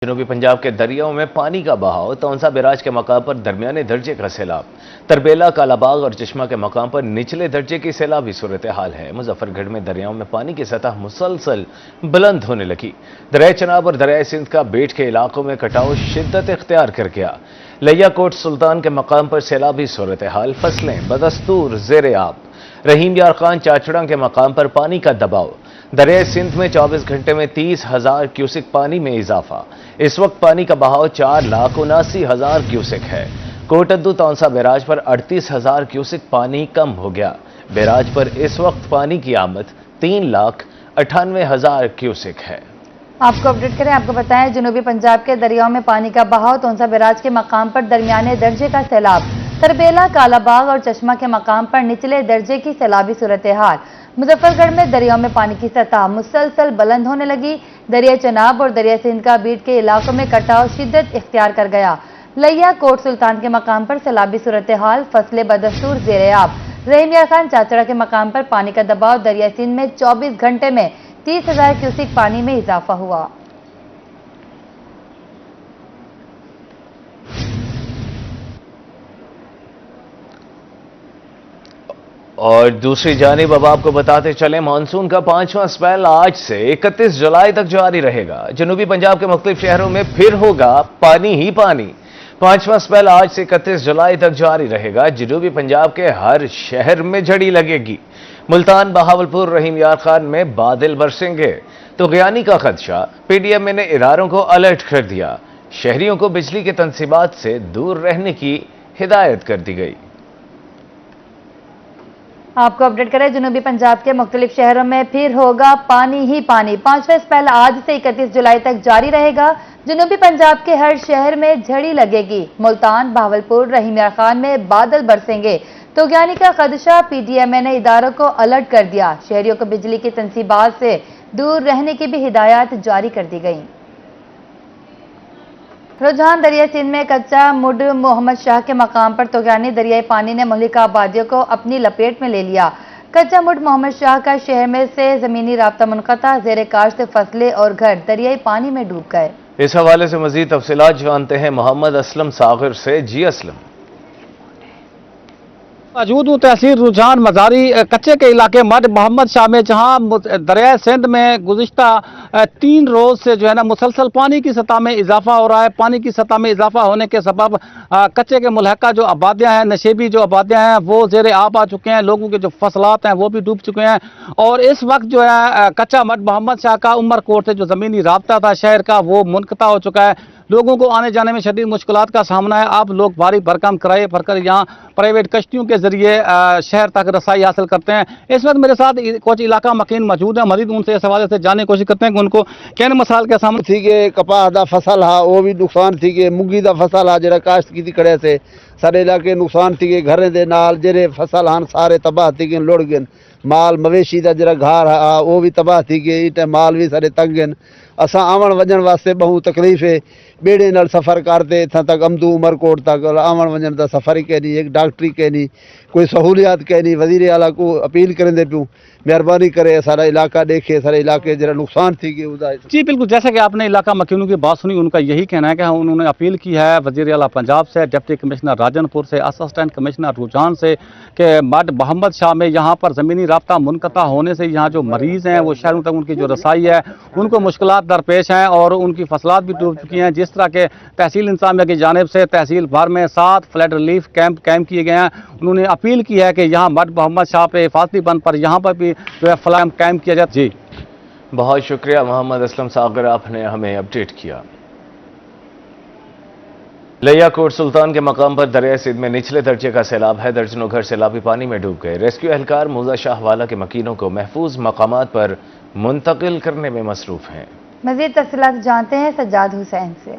جنوبی پنجاب کے دریاؤں میں پانی کا بہاؤ تونسا بیراج کے مقام پر درمیانے درجے کا سیلاب، تربیلا، کالا باغ اور چشمہ کے مقام پر نچلے درجے کی سیلابی صورتحال ہے۔ مظفر گڑھ میں دریاؤں میں پانی کی سطح مسلسل بلند ہونے لگی۔ دریائے چناب اور دریائے سندھ کا بیٹ کے علاقوں میں کٹاؤ شدت اختیار کر گیا۔ لیا کوٹ سلطان کے مقام پر سیلابی صورتحال، فصلیں بدستور زیر آب۔ رحیم یار خان چاچڑا کے مقام پر پانی کا دباؤ۔ دریائے سندھ میں 24 گھنٹے میں 30,000 کیوسک پانی میں اضافہ۔ اس وقت پانی کا بہاؤ 4,79,000 کیوسک ہے۔ کوٹدو تونسا بیراج پر 38,000 کیوسک پانی کم ہو گیا۔ بیراج پر اس وقت پانی کی آمد 3,98,000 کیوسک ہے۔ آپ کو اپڈیٹ کریں، آپ کو بتائیں جنوبی پنجاب کے دریاؤں میں پانی کا بہاؤ، تونسا بیراج کے مقام پر درمیانے درجے کا سیلاب، تربیلا، کالا باغ اور چشمہ کے مقام پر نچلے درجے کی سیلابی صورتحال۔ مظفر گڑھ میں دریاؤں میں پانی کی سطح مسلسل بلند ہونے لگی۔ دریائے چناب اور دریائے سندھ کا بیٹ کے علاقوں میں کٹاؤ شدت اختیار کر گیا۔ لیا کوٹ سلطان کے مقام پر سیلابی صورتحال، فصلیں بدستور زیر آب۔ رحیم یار خان چاچڑا کے مقام پر پانی کا دباؤ، دریائے سندھ میں 24 گھنٹے میں 30,000 کیوسک پانی میں اضافہ ہوا۔ اور دوسری جانب اب آپ کو بتاتے چلیں، مانسون کا 5واں اسپیل آج سے 31 جولائی تک جاری رہے گا۔ جنوبی پنجاب کے مختلف شہروں میں پھر ہوگا پانی ہی پانی۔ 5واں اسپیل آج سے 31 جولائی تک جاری رہے گا۔ جنوبی پنجاب کے ہر شہر میں جھڑی لگے گی۔ ملتان، بہاولپور، رحیم یار خان میں بادل برسیں گے تو طغیانی کا خدشہ۔ پی ڈی ایم نے اداروں کو الرٹ کر دیا۔ شہریوں کو بجلی کے تنصیبات سے دور رہنے کی ہدایت کر دی گئی۔ آپ کو اپڈیٹ کریں، جنوبی پنجاب کے مختلف شہروں میں پھر ہوگا پانی ہی پانی۔ 5واں اسپیل آج سے 31 جولائی تک جاری رہے گا۔ جنوبی پنجاب کے ہر شہر میں جھڑی لگے گی۔ ملتان، بہاولپور، رحیم یار خان میں بادل برسیں گے۔ طغیانی کا خدشہ، پی ڈی ایم نے اداروں کو الرٹ کر دیا۔ شہریوں کو بجلی کی تنصیبات سے دور رہنے کی بھی ہدایات جاری کر دی گئی۔ رجحان دریائے سندھ میں کچا مڈ محمد شاہ کے مقام پر طغیانی دریائے پانی نے مہلکہ آبادیوں کو اپنی لپیٹ میں لے لیا۔ کچا مڈ محمد شاہ کا شہر میں سے زمینی رابطہ منقطع، زیر کاشت فصلیں اور گھر دریائی پانی میں ڈوب گئے۔ اس حوالے سے مزید تفصیلات جانتے ہیں محمد اسلم ساغر سے۔ جی اسلم۔ موجود ہوں تحصیل رجحان مزاری کچے کے علاقے مڈ محمد شاہ میں، جہاں دریائے سندھ میں گزشتہ 3 روز سے جو ہے نا مسلسل پانی کی سطح میں اضافہ ہو رہا ہے۔ پانی کی سطح میں اضافہ ہونے کے سبب کچے کے ملحقہ جو آبادیاں ہیں، نشیبی جو آبادیاں ہیں، وہ زیر آب آ چکے ہیں۔ لوگوں کے جو فصلات ہیں وہ بھی ڈوب چکے ہیں، اور اس وقت جو ہے کچا مڈ محمد شاہ کا عمر کوٹ سے جو زمینی رابطہ تھا شہر کا، وہ منقطع ہو چکا ہے۔ لوگوں کو آنے جانے میں شدید مشکلات کا سامنا ہے۔ اب لوگ بھاری بھرکم کرائے بھر کر یہاں پرائیویٹ کشتیوں کے ذریعے شہر تک رسائی حاصل کرتے ہیں۔ اس وقت میرے ساتھ کچھ علاقہ مکین موجود ہیں، مزید ان سے اس حوالے سے جاننے کی کوشش کرتے ہیں کہ ان کو کن مسائل کے سامنے تھی کہ کپاہ دا فصل ہا وہ بھی نقصان تھی کہ مونگی دا فصل ہا جڑا کاشت کی کڑے سے سارے علاقے نقصان تھی کہ گھریں دے نال جڑے فصل ہن سارے تباہ تھی کہ لڑ گئے۔ مال مویشی دا جڑا گھر ہا وہ بھی تباہ تھی کہ ایٹ مال بھی سارے تنگ ہیں۔ اساں آون وجن واسطے بہت تکلیف ہے۔ بیڑے نال سفر کرتے اتھاں تک امدو عمر کوٹ تک آون وجن دا سفر ہی کہنی، ایک ڈاکٹری کہنی، کوئی سہولیات کہنی۔ وزیر اعلیٰ کو اپیل کریں دے پیوں مہربانی کرے سارا علاقہ دیکھے، سارے علاقے جڑا نقصان تھی کہ جی بالکل، جیسا کہ آپ نے علاقہ مکینوں کی بات سنی، ان کا یہی کہنا ہے کہ انہوں نے اپیل کی ہے وزیر اعلیٰ پنجاب سے، ڈپٹی کمشنر راجن پور سے، اسسٹنٹ کمشنر رجحان سے، کہ مڈ محمد شاہ میں یہاں پر زمینی رابطہ منقطع ہونے سے یہاں جو مریض ہیں وہ شہروں تک ان کی جو رسائی ہے ان کو مشکلات درپیش ہیں، اور ان کی فصلات بھی ڈوب چکی ہیں۔ جس طرح کے تحصیل انتظامیہ کی جانب سے تحصیل بھر میں 7 فلڈ ریلیف کیمپ قائم کیے گئے ہیں۔ انہوں نے اپیل کی ہے کہ یہاں مڈ محمد شاہ پہ حفاظتی بند پر یہاں پر بھی جو ہے فلائم قائم کیا جائے۔ جی بہت شکریہ محمد اسلم ساغر، آپ نے ہمیں اپڈیٹ کیا۔ لیا کوٹ سلطان کے مقام پر دریائے سندھ میں نچلے درجے کا سیلاب ہے۔ درجنوں گھر سیلابی پانی میں ڈوب گئے۔ ریسکیو اہلکار موزہ شاہ والا کے مکینوں کو محفوظ مقامات پر منتقل کرنے میں مصروف ہیں۔ مزید تفصیلات جانتے ہیں سجاد حسین سے۔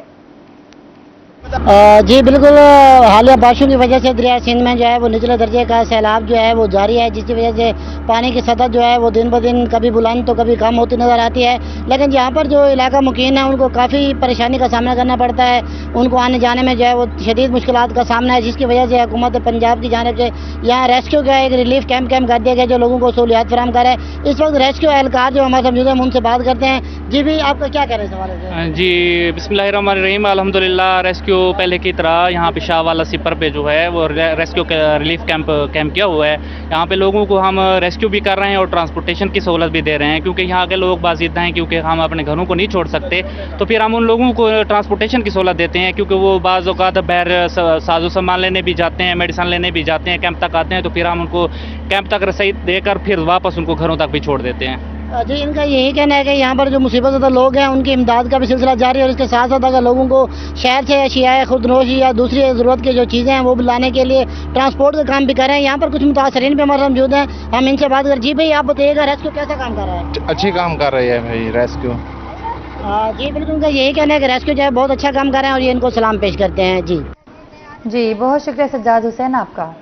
जी बिल्कुल, हालिया बारिशों की वजह से दरिया सिंध में जो है वो निचले दर्जे का सैलाब जो है वो जारी है, जिसकी वजह से पानी की सतह जो है वो दिन ब दिन कभी बुलंद तो कभी कम होती नज़र आती है। लेकिन यहाँ पर जो इलाका मुकीन है उनको काफ़ी परेशानी का सामना करना पड़ता है, उनको आने जाने में जो है वो शदीद मुश्किलात का सामना है, जिसकी वजह से हुकूमत पंजाब की जानिब से यहाँ रेस्क्यू का एक रिलीफ कैंप कर दिया गया जो लोगों को सहूलियात फराहम कर रहा है। इस वक्त रेस्क्यू एहलकार जो हमारे मौजूद हैं हम उनसे बात करते हैं। जी भी आपका क्या कह रहे हैं सवाल से? जी बिस्मिल्लाहिर्रहमानिर्रहीम, अल्हम्दुलिल्लाह रेस्क्यू पहले की तरह यहाँ पे शाहवाला सिपर पे जो है वो रेस्क्यू रिलीफ कैंप किया हुआ है। यहाँ पे लोगों को हम रेस्क्यू भी कर रहे हैं और ट्रांसपोर्टेशन की सहूलत भी दे रहे हैं, क्योंकि यहाँ के लोग बाज़िद्दा हैं, क्योंकि हम अपने घरों को नहीं छोड़ सकते, तो फिर हम उन लोगों को ट्रांसपोर्टेशन की सहूलत देते हैं, क्योंकि वो बाज़ औक़ात बाहर साजो सामान लेने भी जाते हैं, मेडिसिन लेने भी जाते हैं, कैंप तक आते हैं, तो फिर हम उनको कैंप तक रसीद देकर फिर वापस उनको घरों तक भी छोड़ देते हैं। जी इनका यही कहना है कि यहाँ पर जो मुसीबत ज़्यादा लोग हैं उनकी इमदाद का भी सिलसिला जारी है, और इसके साथ साथ अगर लोगों को शहर से अशियाए खुदनोशी या दूसरी ज़रूरत की जो चीज़ें हैं वो भी लाने के लिए ट्रांसपोर्ट का काम भी कर रहे हैं। यहाँ पर कुछ मुतासरीन भी हमारे मौजूद हैं, हम इनसे बात करें। जी भाई आप बताइएगा रेस्क्यू कैसा काम कर रहा है? अच्छी काम कर रही है भाई रेस्क्यू। जी बिल्कुल, उनका यही कहना है कि रेस्क्यू जो है बहुत अच्छा काम कर रहे हैं और ये इनको सलाम पेश करते हैं। जी बहुत शुक्रिया सज्जाद हुसैन आपका।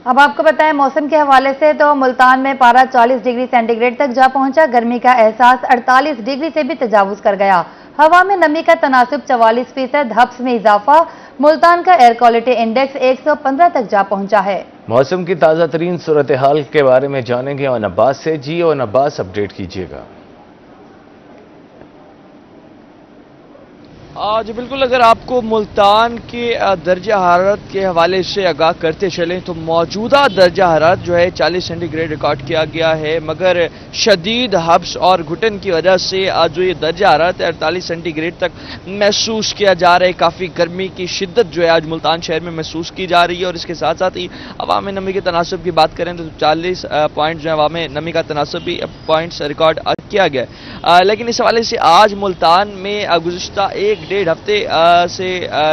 अब आपको बताएं मौसम के हवाले से, तो मुल्तान में पारा 40 डिग्री सेंटीग्रेड तक जा पहुंचा। गर्मी का एहसास 48 डिग्री से भी तजावुज कर गया। हवा में नमी का तनासुब 44%, हब्स में इजाफा। मुल्तान का एयर क्वालिटी इंडेक्स 115 तक जा पहुंचा है। मौसम की ताज़ा तरीन सूरत हाल के बारे में जानेंगे और अब्बास से। जी और अब्बास अपडेट कीजिएगा। जी बिल्कुल, अगर आपको मुल्तान के दर्जा हरारत के हवाले से आगाह करते चलें तो मौजूदा दर्जा हरारत जो है 40 सेंटीग्रेड रिकॉर्ड किया गया है, मगर शदीद हब्स और घुटन की वजह से आज जो ये दर्जा हरारत है 48 सेंटीग्रेड तक महसूस किया जा रहा है। काफ़ी गर्मी की शिद्दत जो है आज मुल्तान शहर में महसूस की जा रही है, और इसके साथ साथ ही हवा में नमी के तनासब की बात करें तो 40 पॉइंट जो है हवा में नमी का तनासब भी पॉइंट्स रिकॉर्ड किया गया है। लेकिन इस हवाले से आज मुल्तान में गुज़िश्ता 1-1.5 हफ्ते से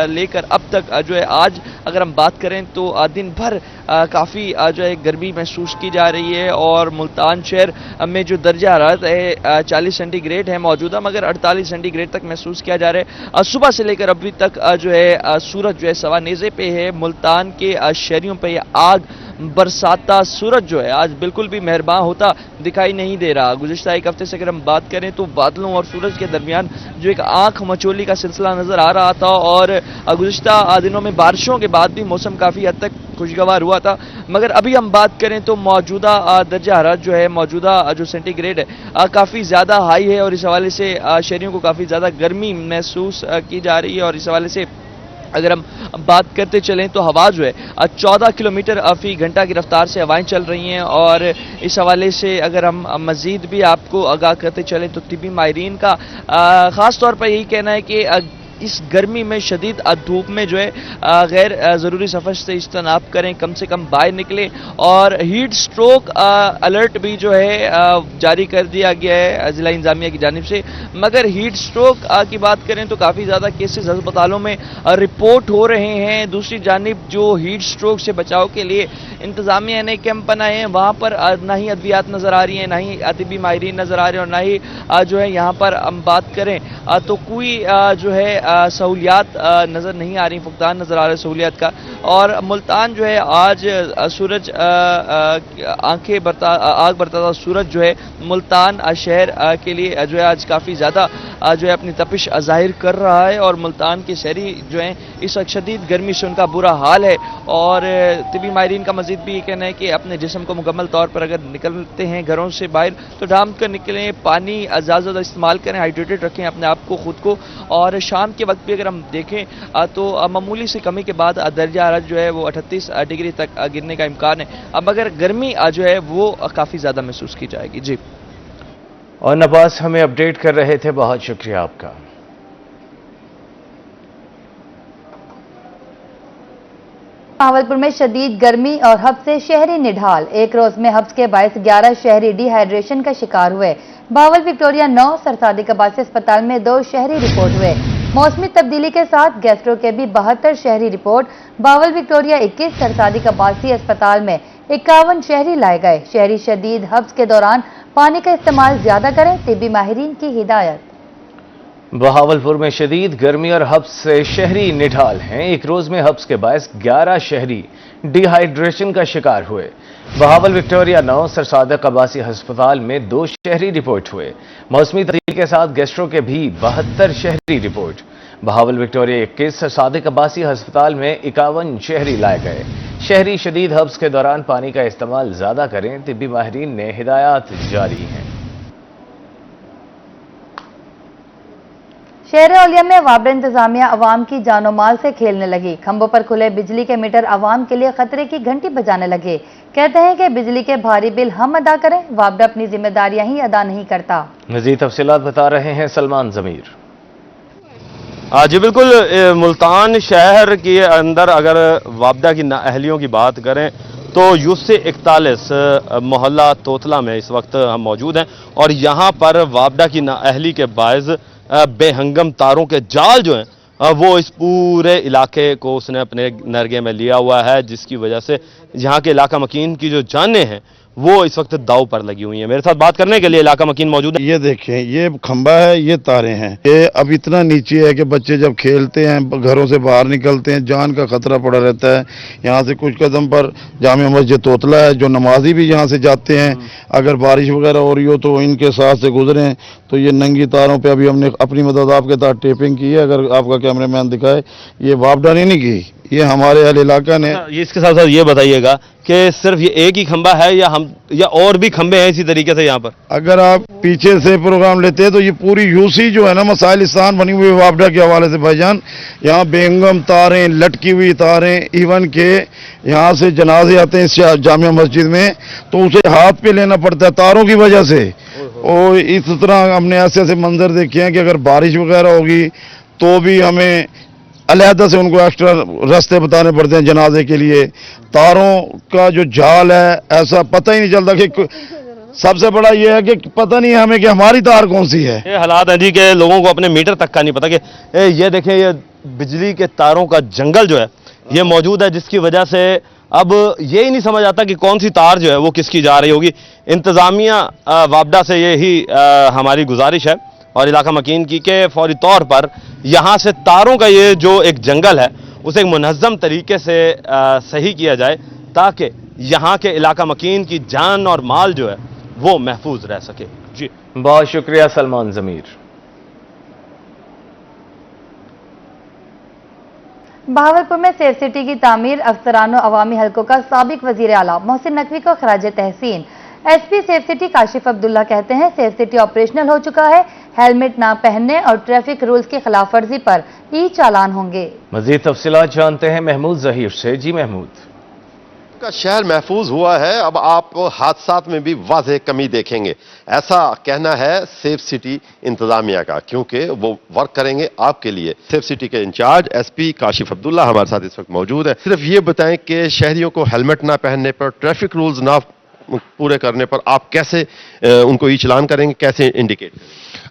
लेकर अब तक जो है आज अगर हम बात करें तो दिन भर काफ़ी जो है गर्मी महसूस की जा रही है, और मुल्तान शहर में जो दर्जा हरारत है 40 सेंटीग्रेड है मौजूदा, मगर 48 सेंटीग्रेड तक महसूस किया जा रहा है। सुबह से लेकर अभी तक जो है सूरज जो है सवा नेज़े पे है। मुल्तान के शहरियों पे आग बरसाता सूरज जो है आज बिल्कुल भी मेहरबान होता दिखाई नहीं दे रहा। गुज़िश्ता एक हफ्ते से अगर हम बात करें तो बादलों और सूरज के दरमियान जो एक आंख मचोली का सिलसिला नजर आ रहा था, और गुज़िश्ता दिनों में बारिशों के बाद भी मौसम काफ़ी हद तक खुशगवार हुआ था। मगर अभी हम बात करें तो मौजूदा दर्जा हरारत जो है मौजूदा जो सेंटीग्रेड है काफ़ी ज़्यादा हाई है, और इस हवाले से शहरियों को काफ़ी ज़्यादा गर्मी महसूस की जा रही है। और इस हवाले से अगर हम बात करते चलें तो हवा जो है 14 किलोमीटर फी घंटा की रफ्तार से हवाएं चल रही हैं, और इस हवाले से अगर हम मज़ीद भी आपको आगाह करते चलें तो तिबी माहिरीन का ख़ास तौर पर यही कहना है कि इस गर्मी में शदीद धूप में जो है गैर ज़रूरी सफ़र से इज्तनाब करें, कम से कम बाहर निकलें। और हीट स्ट्रोक अलर्ट भी जो है जारी कर दिया गया है ज़िला इंतज़ामिया की जानिब से, मगर हीट स्ट्रोक की बात करें तो काफ़ी ज़्यादा केसेस अस्पतालों में रिपोर्ट हो रहे हैं। दूसरी जानिब जो हीट स्ट्रोक से बचाव के लिए इंतज़ामिया ने कैंप बनाए हैं, वहाँ पर ना ही अद्वियात नज़र आ रही हैं, ना ही तिबी माहिरीन नज़र आ रहे हैं, और ना ही जो है यहाँ पर हम बात करें तो कोई जो है सहूलियात नज़र नहीं आ रही, फुकदान नज़र आ रहा है सहूलियात का। और मुल्तान जो है आज सूरज आग बरताता सूरज जो है मुल्तान शहर के लिए जो है आज काफ़ी ज़्यादा जो है अपनी तपिश ज़ाहिर कर रहा है, और मुल्तान के शहरी जो हैं इस वक्त शदीद गर्मी से उनका बुरा हाल है। और तिबी माहिरीन का मज़ीद भी ये कहना है कि अपने जिस्म को मुकम्मल तौर पर अगर निकलते हैं घरों से बाहर तो ढांप कर निकलें, पानी ज़्यादा इस्तेमाल करें, हाइड्रेटेड रखें अपने आप को खुद को। और शाम के वक्त भी अगर हम देखें तो मामूली से कमी के बाद दर्जा हरारत जो है वो 38 डिग्री तक गिरने का इम्कान है। अब मगर गर्मी जो है वो काफ़ी ज़्यादा महसूस की जाएगी। जी और नवाज हमें अपडेट कर रहे थे, बहुत शुक्रिया आपका। भावलपुर में शदीद गर्मी और हब्स से शहरी निढाल। एक रोज में हब्स के बायस 11 शहरी डिहाइड्रेशन का शिकार हुए। भावल विक्टोरिया 9, सरसादी कबासी अस्पताल में 2 शहरी रिपोर्ट हुए। मौसमी तब्दीली के साथ गैस्ट्रो के भी 72 शहरी रिपोर्ट। भावल विक्टोरिया 21, सरसादी कबासी अस्पताल में 51 शहरी लाए गए। शहरी शदीद हब्स के दौरान पानी का इस्तेमाल ज्यादा करें, तिब्बी माहिरीन की हिदायत। बहावलपुर में शदीद गर्मी और हब्स से शहरी निढाल हैं। एक रोज में हब्स के बायस 11 शहरी डिहाइड्रेशन का शिकार हुए। बहावल विक्टोरिया 9 सर सादिक अब्बासी अस्पताल में 2 शहरी रिपोर्ट हुए। मौसमी तब्दीली के साथ गैस्ट्रो के भी 72 शहरी report. Bahawal Victoria 21 sir Sadiq Abbasi अस्पताल में 51 शहरी लाए गए। शहरी शदीद हब्स के दौरान पानी का इस्तेमाल ज्यादा करें, तिब्बी माहिरीन ने हिदायत जारी हैं। शहर औलिया में वाबड़ा इंतजामिया अवाम की जानो माल से खेलने लगी। खंभों पर खुले बिजली के मीटर अवाम के लिए खतरे की घंटी बजाने लगे। कहते हैं कि बिजली के भारी बिल हम अदा करें, वाबड़ा अपनी जिम्मेदारियां ही अदा नहीं करता। मजीद तफसीलात बता रहे हैं सलमान जमीर। जी बिल्कुल, मुल्तान शहर के अंदर अगर वाबड़ा की नाअहलियों की बात करें तो यूसे 41 मोहल्ला तोतला में इस वक्त हम मौजूद हैं और यहाँ पर वाबड़ा की नाअहली के बायस बेहंगम तारों के जाल जो हैं वो इस पूरे इलाके को उसने अपने नरगे में लिया हुआ है, जिसकी वजह से यहाँ के इलाका मकीन की जो जानें हैं वो इस वक्त दाव पर लगी हुई हैं। मेरे साथ बात करने के लिए इलाका मकीन मौजूद है। ये देखें, ये खंबा है, ये तारे हैं। ये अब इतना नीचे है कि बच्चे जब खेलते हैं, घरों से बाहर निकलते हैं, जान का खतरा पड़ा रहता है। यहाँ से कुछ कदम पर जामिया मस्जिद तोतला है, जो नमाजी भी यहाँ से जाते हैं। अगर बारिश वगैरह हो रही हो तो इनके साथ से गुजरें तो ये नंगी तारों पे अभी हमने अपनी मदद आपके साथ टेपिंग की है। अगर आपका कैमरामैन दिखाए, ये वापडा नहीं की, ये हमारे अहल इलाका ने। ये इसके साथ साथ ये बताइएगा कि सिर्फ ये एक ही खंबा है या और भी खंबे हैं इसी तरीके से यहाँ पर? अगर आप पीछे से प्रोग्राम लेते हैं तो ये पूरी यूसी जो है ना मसाइलिस्तान बनी हुई वापडा के हवाले से भाईजान। यहाँ बेहंगम तारें, लटकी हुई तारें, इवन के यहाँ से जनाजे आते हैं इस जामिया मस्जिद में तो उसे हाथ पे लेना पड़ता है तारों की वजह से। और इस तरह हमने ऐसे ऐसे मंजर देखे हैं कि अगर बारिश वगैरह होगी तो भी हमें अलहदा से उनको एक्स्ट्रा रास्ते बताने पड़ते हैं जनाजे के लिए। तारों का जो जाल है, ऐसा पता ही नहीं चलता कि सबसे बड़ा ये है कि पता नहीं है हमें कि हमारी तार कौन सी है। ये हालात हैं जी कि लोगों को अपने मीटर तक का नहीं पता कि ये देखें, ये बिजली के तारों का जंगल जो है ये मौजूद है, जिसकी वजह से अब ये ही नहीं समझ आता कि कौन सी तार जो है वो किसकी जा रही होगी। इंतजामिया वापडा से यही हमारी गुजारिश है और इलाका मकीन की के फौरी तौर पर यहाँ से तारों का ये जो एक जंगल है उसे एक मुनज़्ज़म तरीके से सही किया जाए ताकि यहाँ के इलाका मकीन की जान और माल जो है वो महफूज रह सके। जी बहुत शुक्रिया सलमान जमीर। बहावलपुर में सेफ सिटी की तामीर अफसरान और अवामी हलकों का साबिक वजीर आला मोहसिन नकवी को खराज तहसीन। SP safe city Kashif Abdullah कहते हैं सेफ सिटी ऑपरेशनल हो चुका है, हेलमेट ना पहनने और ट्रैफिक रूल्स की खिलाफ वर्जी पर ई चालान होंगे। मजीद तफसीलात जानते हैं महमूद जहीर से। जी महमूद। का शहर महफूज हुआ है, अब आप हादसात में भी वाज़ेह कमी देखेंगे, ऐसा कहना है सेफ सिटी इंतजामिया का, क्योंकि वो वर्क करेंगे आपके लिए। सेफ सिटी के इंचार्ज एसपी काशिफ अब्दुल्ला हमारे साथ इस वक्त मौजूद है। सिर्फ ये बताएं कि शहरियों को हेलमेट ना पहनने पर, ट्रैफिक रूल्स ना पूरे करने पर आप कैसे उनको ई चलान करेंगे, कैसे इंडिकेट?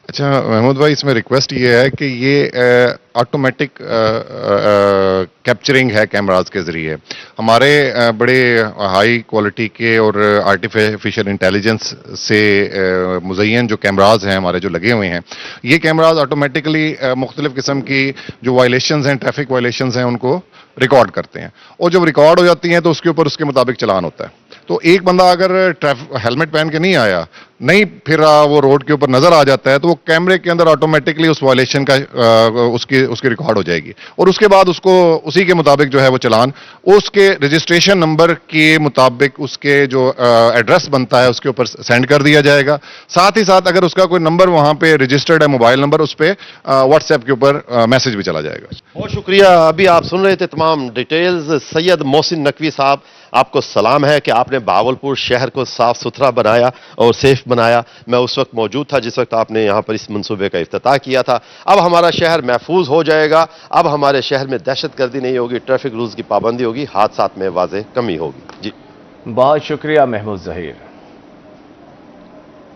अच्छा महमूद भाई, इसमें रिक्वेस्ट ये है कि ये ऑटोमेटिक कैप्चरिंग है कैमराज के ज़रिए। हमारे बड़े हाई क्वालिटी के और आर्टिफिशियल इंटेलिजेंस से मुज़य्यन जो कैमराज हैं हमारे जो लगे हुए हैं, ये कैमराज ऑटोमेटिकली मुख्तलिफ़ किस्म की जो वायलेशंस हैं, ट्रैफिक वायलेशंस हैं, उनको रिकॉर्ड करते हैं और जब रिकॉर्ड हो जाती हैं तो उसके ऊपर उसके मुताबिक चलान होता है। तो एक बंदा अगर हेलमेट पहन के नहीं आया, नहीं फिर वो रोड के ऊपर नजर आ जाता है तो वो कैमरे के अंदर ऑटोमेटिकली उस वायलेशन का उसकी रिकॉर्ड हो जाएगी और उसके बाद उसको उसी के मुताबिक जो है वो चलान उसके रजिस्ट्रेशन नंबर के मुताबिक उसके जो एड्रेस बनता है उसके ऊपर सेंड कर दिया जाएगा। साथ ही साथ अगर उसका कोई नंबर वहां पे रजिस्टर्ड है मोबाइल नंबर, उस पर व्हाट्सएप के ऊपर मैसेज भी चला जाएगा। बहुत शुक्रिया। अभी आप सुन रहे थे तमाम डिटेल्स। सैयद मोहसिन नकवी साहब, आपको सलाम है कि आपने बहावलपुर शहर को साफ सुथरा बनाया और सेफ बनाया। मैं उस वक्त मौजूद था जिस वक्त आपने यहाँ पर इस मंसूबे का इफ्तिताह किया था। अब हमारा शहर महफूज हो जाएगा, अब हमारे शहर में दहशतगर्दी नहीं होगी, ट्रैफिक रूल्स की पाबंदी होगी, हादसात में वाज़ेह कमी होगी। जी बहुत शुक्रिया महमूद जहीर।